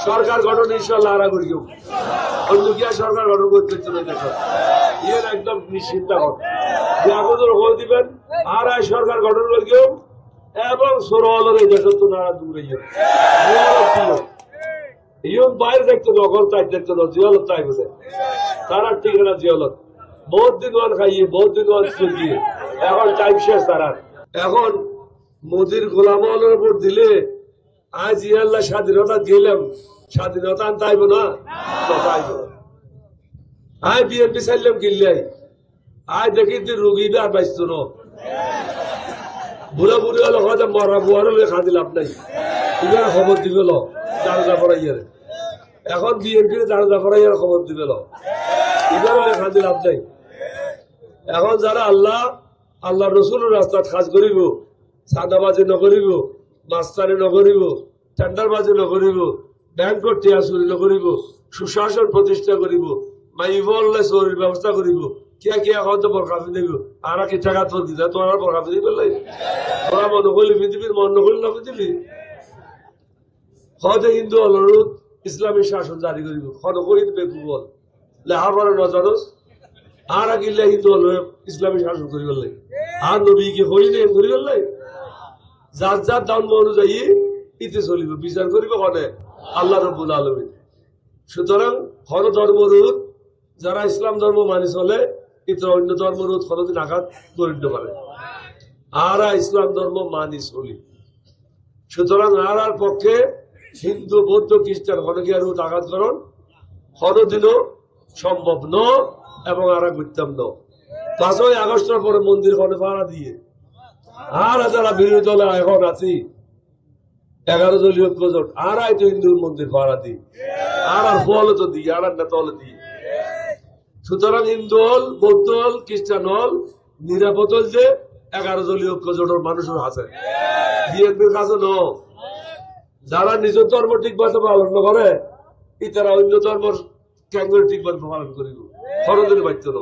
সরকার গঠন ইনশাল্লাহ আরা করি অন্য কি সরকার গঠন করতে চলে দেখো ইয়ে একদম নিশ্চিন্তা কর যে আপনাদের হয়ে দিবেন আর সরকার গঠন করি এবং সরলের এই দেশের তো নারা দূরে ইয়ন বাইরে দেখতো নকল চাই দেখতো না জিয়ালত চাই বোঝে তারা ঠিক না জিয়ালত বহুত দিন ওয়ান খাইয়ে বহুত দিন ওয়ান চলিয়ে এখন টাইম শেষ তারা এখন মোদির গোলামের উপর দিলে আজ ইয়াল্লাহ স্বাধীনতা দিলাম স্বাধীনতা আনতে আইব না আইব আয় বিএনপি চাইলাম কিনলাই আয় দেখি তুই রুগীটা আর পাইছ না বুড়া বুড়ি হলো হয়তো মরা বুয়ার হলে খাঁদি লাভ নাই এবার খবর দিবে ল জানাজা পড়াইয়ারে এখন বিএনপি জানাজা পড়াইয়ার খবর দিবে ল এবার হলে খাঁদি লাভ নাই এখন যারা আল্লাহ রসুলের রাস্তা কাজ করিব সাদাবাজি নকরিব মাস্তানি নকরিব টেন্ডারবাজি নকরিব ব্যাংকর টিয়া চুরি নকরিব সুশাসন প্রতিষ্ঠা করিব মাইবল্লে চুরির ব্যবস্থা করিব কিয়া কিয়া হয়তো বরখাফি দেব আর কি টাকা তোর দিতে তোমার বরখাফি দিবে তোরা মনে করলি পৃথিবীর মন নকরলি না পৃথিবী হয়তো হিন্দু অনুরোধ ইসলামী শাসন জারি করিব হন করি বেকুবল লেহার পরে নজরস আর আগিল্লা হিন্দু হল ইসলামী শাসন করি বললে আর নবীকে হই নেই করি বললে যার যার ধর্ম অনুযায়ী ইতে চলিব বিচার করিব কনে আল্লাহ রব্বুল আলামিন সুতরাং হর ধর্মরোধ যারা ইসলাম ধর্ম মানি চলে ইতরা অন্য ধর্মরোধ কোনদিন আঘাত করিতে পারে আর ইসলাম ধর্ম মানি চলি সুতরাং আর পক্ষে হিন্দু বৌদ্ধ খ্রিস্টান হনকিয়া রোধ আঘাত করণ কোনদিনও সম্ভব ন এবং আর করতাম ন 5ই আগস্টের পরে মন্দির হনে ভাড়া দিয়ে আর যারা বিরোধী দলে এখন আছি 11 দলীয় ঐক্যজোট আর তো হিন্দুর মন্দির ভাড়া দিই আর ফল তো দিই আর নেতা হলে দিই সুতরাং হিন্দু হল বৌদ্ধ হল খ্রিস্টান হল নিরাপদ হল যে 11 দলীয় ঐক্যজোটের মানুষের আছে বিএনপির কাছে ন যারা নিজের ধর্ম ঠিকভাবে পালন করে ইতারা অন্য ধর্ম ক্যাঙ্গুরি ঠিকভাবে পালন করিব খরচের বাধ্য ন